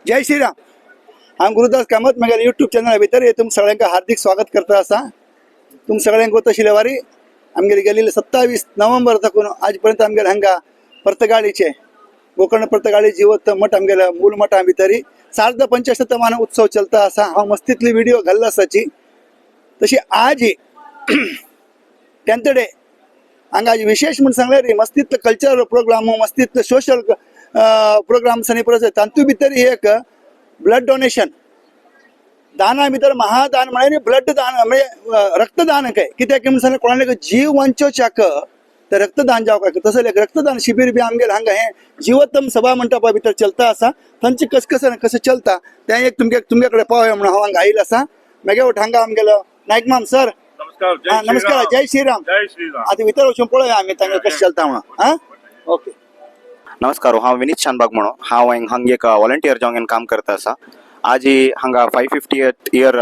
जय श्रीराम. हांव गुरुदास कामत म्हगेल्या यूट्यूब चॅनला भितर तुम सगळ्यांका हार्दिक स्वागत करता आसा. तुम सगळ्यांक तशी वारी आमगेली गेलेले 27 नोव्हेंबर तकून आज पर्यंत आमगेले हांगा पर्तगाळीचे गोकर्ण पर्तगाळी जिवत मठ आमगेल्या मूल मठा भितरी सार्ध 75मान उत्सव चलता आसा. हांव मस्तीतली व्हिडिओ घाल्ला आसाची तशी आज टेंथ डे हांगा आज विशेष म्हणून सांगल्यार मस्तीतलं कल्चरल प्रोग्राम मस्तीतलं सोशल प्रोग्राम्स आनी परत तांतू भितर एक ब्लड डोनेशन दाना भितर महादान म्हळ्यार ब्लड दान म्हणजे रक्तदान काय कित्याक म्हणून सांगल्यार कोणाले जीव वांचोवच्याक तर रक्तदान जावपाक तसले एक रक्तदान शिबीर बी आमगेले हांगा हे जीवोत्तम सभा मंडपा भितर चलता आसा. तांचे कसं चलता तें एक तुमगे कडेन पावया म्हणून हांव हांगा आयिल्लो आसा. मागीर हांगा आमगेलो नायक माम सर नमस्कार. जय श्रीराम. आता भितर वचून पळोवया आमी तांगे कशें चलता म्हणून. हा ओके. नमस्कार. हांव विनीत शानबाग म्हणून हांव हांगा एक व्हॉलंटियर जावन काम करता आसा. आज हांगा 550th इयर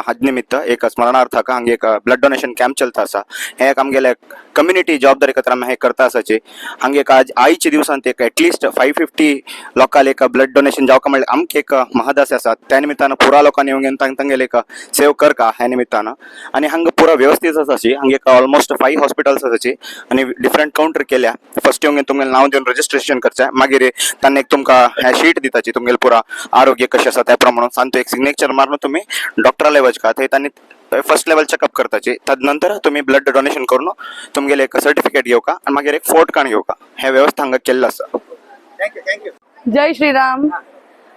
हाज निमित्त एक स्मरणार्थक हांगा एक ब्लड डोनेशन कॅम्प चलता आसा. हे एक आमगेले कम्युनिटी जबाबदारी खातीर आमी हे करता आसाचे. हांगा एक आज आयच्या दिवसांत एक एटलिस्ट 550 लोकांक एक ब्लड डोनेशन जावका म्हणल्यार आमकां एक महदास आसा. त्या निमित्तान पुरा लोकांनी येवन तांगेले एक सेव करका ह्या निमित्तान. आनी हांगा पुरा व्यवस्थीत आसाची. हांगा एक ऑलमोस्ट 5 हॉस्पिटल्स आसाची आनी डिफरंट काउंटर केल्या. फर्स्ट येवन तुमगेलें नांव दिवन रजिस्ट्रेशन करचें. मागीर तांणे एक तुमकां हे शीट दिताची तुमगेलें पुरा आरोग्य कशें आसा त्या प्रमाण सांगतो. एक सिग्नेचर मारून तुम्ही डॉक्टराले वचका थंय तांणी फर्स्ट लेवल चेकअप करताची. तदनंतर तुम्ही ब्लड डोनेशन करून तुमगेले एक सर्टिफिकेट घेवका आनी मागीर एक फोट कार्ड घेवका. हे व्यवस्था हांगा केल्लो आसा. थँक्यू. जय श्रीराम.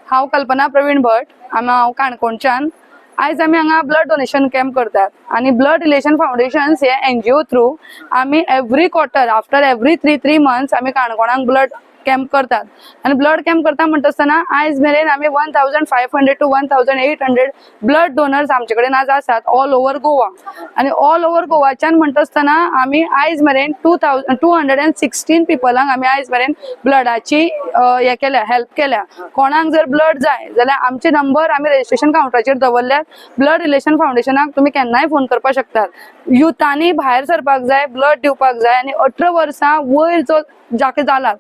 हांव कल्पना प्रवीण भट. हांव काणकोणच्यान. आयज आमी हांगा ब्लड डोनेशन कॅम्प करतात आनी ब्लड रिलेशन फाउंडेशन्स हे NGO थ्रू आमी every quarter after every 3 months आमी काणकोणाक ब्लड कॅम्प करतात. आणि ब्लड कॅम्प करता म्हणटा आसतना आयज मेरेन आमी 1500 to 1800 ब्लड डोनर्स आमचे कडेन आज आसात ऑल ओव्हर गोवा. आणि ऑल ओव्हर गोवाच्यान म्हणटा आसतना आमी आयज मेरेन 216 पिपलांक आमी आयज मेरेन ब्लडाची हे केल्या हेल्प केल्या. कोणाक जर ब्लड जाय जाल्यार आमचे नंबर आमी रजिस्ट्रेशन काउंटराचेर दवरल्यात. ब्लड रिलेशन फाउंडेशनाक तुमी केन्नाय फोन करपाक शकतात. युथांनी भायर सरपाक जाय ब्लड दिवपाक जाय आनी 18 वर्सां वयर जो जाके जालात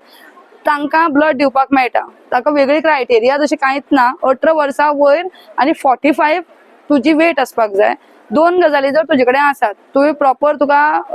तांकां ब्लड दिवपाक मेळटा. ताका वेगळी क्रायटेरिया जशी कांयच ना. 18 वर्सां वयर आनी 45 तुजी वेट आसपाक जाय. 2 गजाली जर तुजे कडेन आसात तुवें प्रॉपर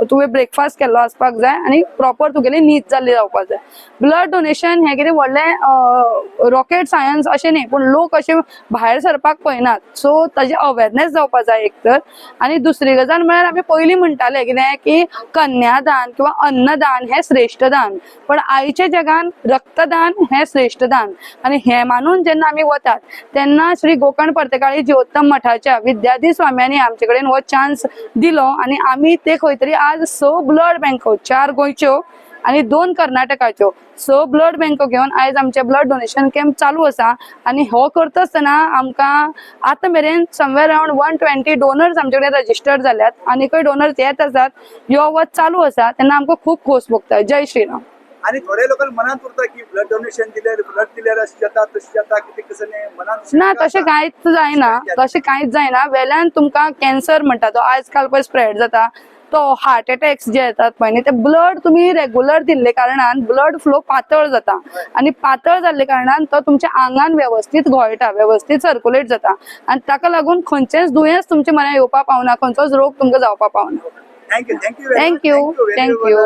तुवें ब्रेकफास्ट केल्लो आसपाक जाय आनी प्रॉपर तुगेली न्हीद जाल्ली जावपाक जाय. ब्लड डोनेशन हे कितें व्हडलें रॉकेट सायन्स अशें न्ही पूण लोक अशें भायर सरपाक पळयनात. सो ताजी अवेरनेस जावपाक जाय एक तर. आनी दुसरी गजाल म्हळ्यार आमी पयलीं म्हणटाले कितें की कन्यादान किंवा अन्नदान हे श्रेष्ठ दान पण आयच्या जगान रक्तदान हे श्रेष्ठ दान. आनी हे मानून जेन्ना आमी वतात तेन्ना श्री गोकर्ण पर्तगाळी जिवोत्तम मठाच्या विद्याधी स्वाम्यांनी आमचे कडेन हो चान्स दिलो आनी आमी ते खंय तरी आज 6 ब्लड बँको 4 गोंयच्यो आनी 2 कर्नाटकाच्यो 6 ब्लड बँको घेवन आयज आमचे ब्लड डोनेशन कॅम्प चालू आसा. आनी हो करता आसतना आमकां आतां मेरेन समवेर अराउंड 120 डोनर्स आमचे कडेन रजिस्टर्ड जाल्यात. आनीकय डोनर्स येत आसात. यो वच चालू आसा तेन्ना आमकां खूब खोस भोगता. जय श्रीराम. आणि थोडे लोकांना मनात उरता की ब्लड डोनेशन दिल्यार अशें जाता तशें जाता कितें कसं नाही मनात ना तशें कांयच जायना. तशें कांयच जायना. वेल्यान तुमकां कॅन्सर म्हणटा तो आजकाल पळय स्प्रेड जाता तो हार्ट अटॅक्स जे येतात पळय न्ही ते ब्लड तुम्ही रेग्युलर दिल्ले कारणान ब्लड फ्लो पातळ जाता आनी पातळ जाल्ले कारणान तो तुमच्या आंगान व्यवस्थित घोळटा व्यवस्थित सर्क्युलेट जाता आनी ताका लागून खंयचेच दुयेंस तुमच्या मनार येवपाक पावना खंयचोच रोग तुमकां जावपाक पावना. थँक्यू. थँक्यू.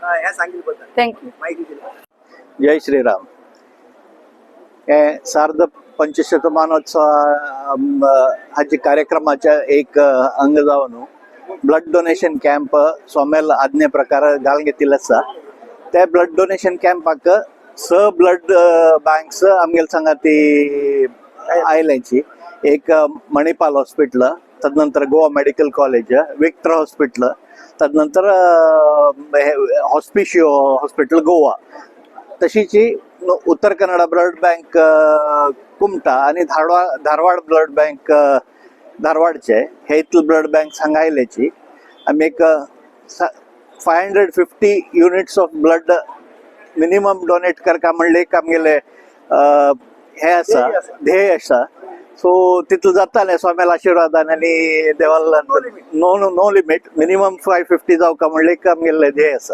ह्या सांगितलं बद्दल थँक्यू. माहिती दिली. जय श्रीराम. हे सार्ध 25 मानोत्सव हाचे कार्यक्रमाचे एक अंग जावन ब्लड डोनेशन कॅम्प सोमेल आज्ञे प्रकार घालून घेतिल्लो आसा. त्या ब्लड डोनेशन कॅम्पाक 6 ब्लड बँक्स आमगेले सांगाती आयल्यांची. एक मणिपाल हॉस्पिटल, तदनंतर Goa medical college, Victor hospital, तदनंतर हॉस्पिशियो हॉस्पिटल गोवा, तशीच उत्तर कन्नडा ब्लड बँक कुमटा आणि धारवाड ब्लड बँक धारवाडचे हे इतले ब्लड बँक हांगा आयल्याची. आमी एक 550 units of blood minimum donate करता म्हणले एक आमगेले हे आसा ध्येय आसा. सो तितलं जातालें सोमेल आशिर्वादान आनी देवाला नो लिमिट मिनिमम 550 जावका म्हणले एक आमगेले ध्येय आसा.